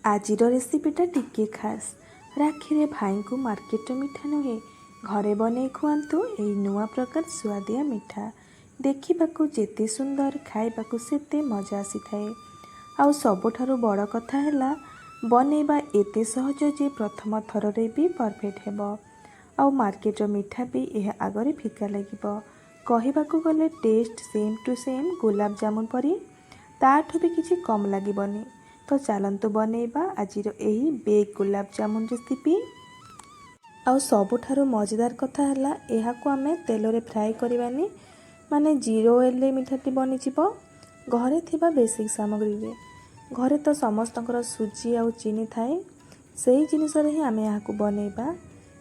आजिर रेसिपीटा टिके खास राखी भाई को मार्केट मिठा नुहे घरे बने खुआतु यही नुआ प्रकार सुआदिया मिठा देखा जेते सुंदर खाइबाकू सेते मजा आसी थाए। आउ सबुठारु बड़ कथा है बनैबा एते सहज जे प्रथम थर रे भी परफेक्ट हेबो। आउ मार्केट मिठा भी यह आगरे फिका लगिबो। कहिबाकू गले test same to same gulab jamun परी ताठू भी किछि कम लागिबनी। तो चलतु बनैबा आजिर यही बेक गुलाब जामुन रेसिपी। आउ सबुठारु मजेदार कथा है यहाकू आमे तेल रे फ्राए करबानी माने जीरो ऑयल रे मिठाटी बनिजिबो। घरे थिबा बेसिक सामग्री रे घरे तो समस्तंकर सुजी आउ चीनी थाए सही जिनिस रे ही आमे यहाकू बनैबा।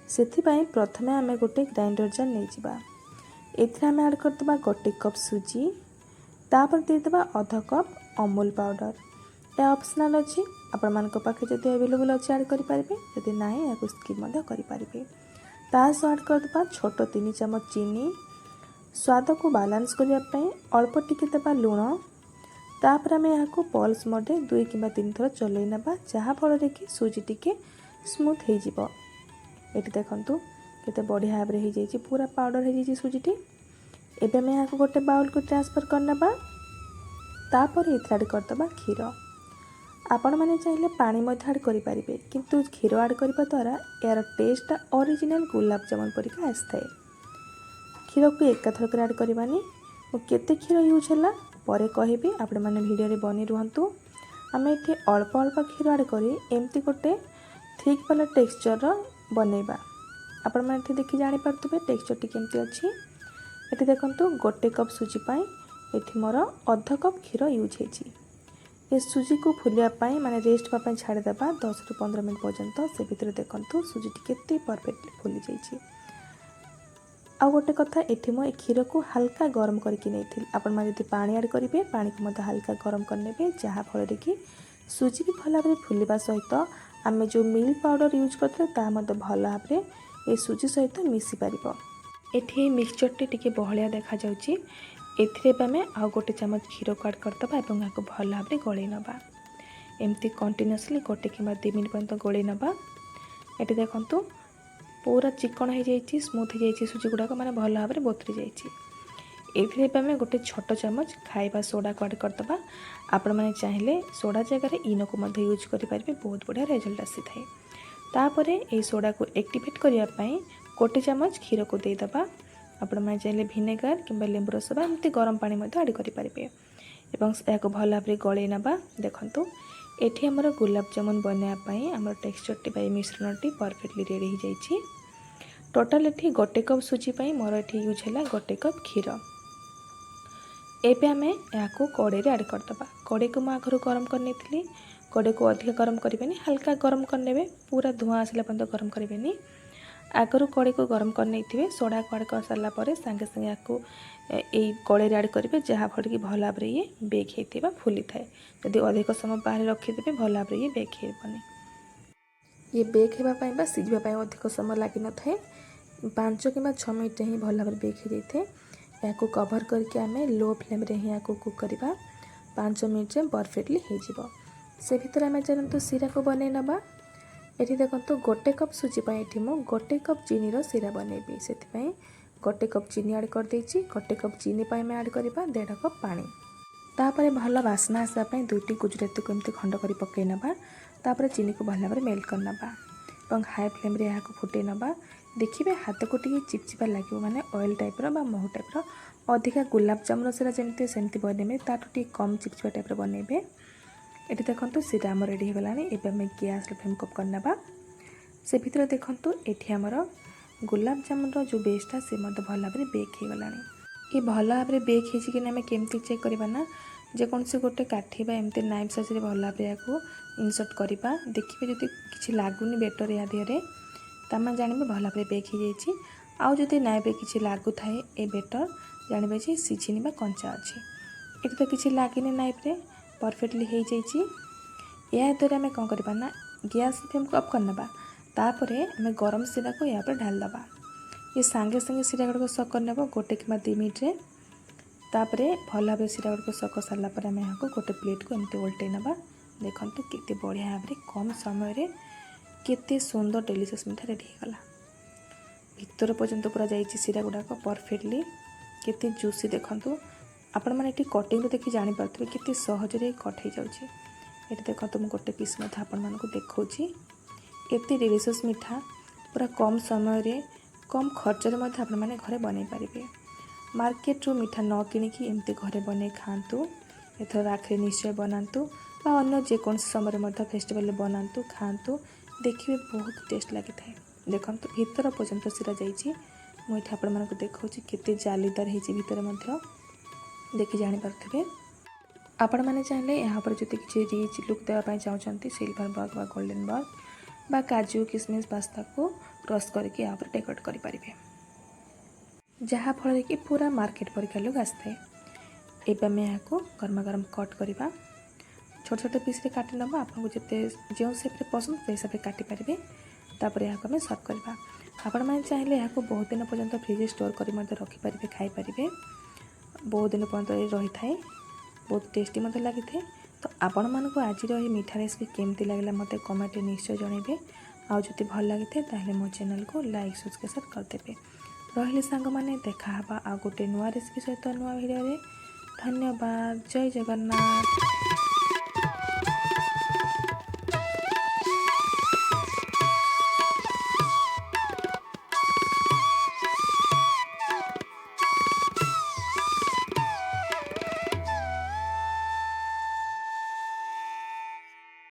सेथिबाई प्रथमे आमे गोटे ग्राइंडर जार नै जिबा एथरे आमे ऐड करदबा गोटे कप सुजी तापर देदबा आधा कप अमूल पाउडर। यह ऑप्शनल अच्छी आपण मान पाखे जब अवेलेबल अच्छे ऐड करेंगे जदि ना या स्किप करेंगे। तास ऐड करदबा छोट 3 चमच चीनी स्वाद को बालांस करने अल्प टिके देबा लुण तापर आमे यहाँ पल्स मोड 2 कि 3 थर चलई नबा जहाँफल कि सुजी टिके स्मूथ हो जिवो। एटी देखंतु केते बढ़िया भाव हो जाइए पूरा पाउडर हो जाइए सुजीटी। एबे आमे यहाँ गोटे बाउल को ट्रांसफर करनबा तापर एथरे ऐड करदबा क्षीर। आपण मैंने चाहिए पानी ऐड करें किंतु क्षीर ऐड करने द्वारा यार टेस्ट ओरिजिनल गुलाब जामुन परिका आसए। क्षीर को एकाथरक ऐड करवानी केते क्षीर यूज है पर कहबी आपण मैंने भिडियो रे बनी रुहतु। आम ये अल्प अल्प क्षीर ऐड करी एमती गोटे थिक वाला टेक्सचर बनैबा। आपण मैंने देखी जानी पार्थे टेक्सचर टी केमती अच्छी। ये देखंतु गोटे कप सुजी पाई एठी मोर अध कप क्षीर यूज होती। ये सुजी को फुलियापाई माने रेस्ट पाई छाड़देबा 10 ରୁ 15 मिनट पर्यंत से भितर देखंतु सुजी टी केते परफेक्टली फुली जाइए। आ गोटे कथा एठी मो क्षीर को हल्का गरम करके नहीं आपण माने यदि पानी ऐड करेंगे पानी को मत हल्का गरम करने जहाँ फल कि सुजी भी भल भाव फुलवा सहित आम जो मिल्क पाउडर यूज करते भल भाव ये सुजी सहित मिसी पार। एठी मिक्सचर टी बहलिया देखा जाउची एथिरे आमे आउ गोटे चमच क्षीर को ऐड करदबा और यहाँ भल भाव गलई नबा एमती कंटिन्यूअसली गोटे कि 2 मिनट पर्यंत गलई नबा। ये देखंतु पूरा चिकन हो जाइए स्मूथ हो जाइए सुजी गुड़ाक माने भल भाव बतरी जाइए। एथिरे आमे गोटे छोट चमच खाइबा सोडा को ऐड करदबा। आपण माने चाहिए सोडा जगह इनो को मध्य यूज करेंगे बहुत बढ़िया रिजल्ट आसी थाए। तापर ये सोडा को एक्टिवेट करने गोटे चमच क्षीर को देदबा। आपण मैंने चाहिए भिनेगार कि लेंबू रस एमती गरम पानी ऐड करेंगे और भल भाव गलई नबा। देखंतु एठी हमर गुलाब जामुन बनायापाई आमर टेक्सचर टी मिश्रण टी परफेक्टली रेडी हो जाइए। टोटाल एठी गोटे कप सुजी पाई मोर एठी यूज है गोटे कप क्षीर। एबे आमे याको कड़े रे ऐड करदबा। कड़े को आगरू गरम करनी कड़े को अधिक गरम करेंगे हल्का गरम करने पूरा धुआं आसला पर्यंत गरम करेंगे। आगरू कड़े को गरम करने सोडा को ऐड कर सारापर सांगे सांगे आपको यही कड़े ऐड करेंगे जहाँफल कि भल भाव ये बेक होता फुली थाए। जदि अधिक समय बाहर रखीदे भल भाव ये बेक होनी। ये बेक होगापी सीझापी अधिक समय लगी न थाए 5 कि 6 मिनट ही भल भाव बेक हो जाए। या कवर करके आम लो फ्लेम रे ही कुक करवा 5 मिनट परफेक्टली हो से भितर आम चलते सीरा को बनई नबा। ये देखो गोटे कप सुजी ये मु गोटे कप चीनी सीरा बनैबी से गोटे कप चीनी ऐड कर देछि। गोटे कप चीनी आम ऐड करवा 1.5 कप पानी। तापर भल बास्ना आसापी 2टी गुजराती को एमती खंड कर पकई नबा। तापर चीनी को भल भाव मेल्ट करनबा और हाई फ्लेम रे यहाँ फुटे नबा। देखिए हाथ को टी चिपचिपा लगे माने ऑयल टाइप रो महू टाइप अधिका गुलाब जामुन सीरा जमती सेमती बनैबे ताठू टी कम चिपचिपा टाइप बनैबे। ये देखो सीरा आम रेडी हो गलानी। एबे आम गैस फ्लेम कप करनबा से भितर देखो ये आमर गुलाब जामुन जो बेसटा से मत भल भाव बेक हो गलानी। ये भल भाव बेक होमें केमती चेक करवा जेकोसी गोटे काठी एमती नाइफ साइज भल भाव या इनसर्ट करवा। देखिए जब किसी लगुनि बेटर या देहरे तमें जानवे भल भाव बेक हो जाइए। आउ जदि नाइफ किसी लगु थाए ये बेटर जानवे जे सीझिनी बा कंचा अच्छी। ये तो किसी लगे नाइफ रे परफेक्टली हो जाइए। या द्वारा आम कौन करवा ना गैस फ्लेम को अफ करनबा तापर आम गरम सीरा को या पर ढाल दबा। ये सांगे सांगे सीरा गुड़ाक सक कर नेब गोटे कि 2 मिनट रे। तापर भल भाव सीरा गुड़ाक सक सारापर आम यहाँ गोटे प्लेट को एमती उल्टे नबा देखंतु केते बढ़िया भाव में कम समय रे केते सुंदर डेलीशियस मिठा रेडी होगला। भीतर पर्यंत पूरा जाइए सीरा गुड़ाक परफेक्टली केते जूसी देखंतु आपण मैंने ये कटिंग देखिए जानीपे केते सहजरे कट हो जाऊँगी। ये देखो मुझे गोटे पीस मत आपण मानक देखा एते डिलिशियस मिठा पूरा कम समय रे कम खर्च मैंने घरे बन पारे। मार्केट रू मिठा न किणिकी एमती घरे बन खातु। एथर राखी निश्चय बनातु बा अन्य जेकोसी समय फेस्टिवल बनातु खातु देखिए बहुत टेस्ट लगी था। देखो भीतर पर्यंत सीरा जाइए मुझे आपण मानक देखा केते जालीदार होती भीतर देखि जानीपे। आपण मैंने चाहिए यहाँ पर जब किसी रिच लुक देवाई चाहते सिल्वर बर्ग बा गोल्डन बर्ग बा काजू किशमिश पास्ता को क्रश करके यहाँ पर डेकोरेट करें जहाँफल कि पूरा मार्केट परिका लुक आसता है। एवं आम यहाँ गरमा गरम कट करवा छोट छोट पीस काटि नब आपको जिते जो सेप पसंद से हिसाब से काटिपारे। तापर यहाँ आम सर्व करवा। आपण मैंने चाहिए यहाँ बहुत दिन पर्यंत फ्रिज स्टोर कर रखिपारे खाईपारे। बहुत दिन पर्यंत रही थाए बहुत टेस्टी मत लगी थे। तो आपण मानक आज मीठा रेसिपी केमती लगे मत कमेंट निश्चय जनइबे। आउ जदि भल लगी थे मो चैनल को लाइक सब्सक्राइब करदेवे। रही सांग मैंने देखा आ गोटे नुआ रेसिपी सहित नुआ वीडियो। धन्यवाद। जय जगन्नाथ।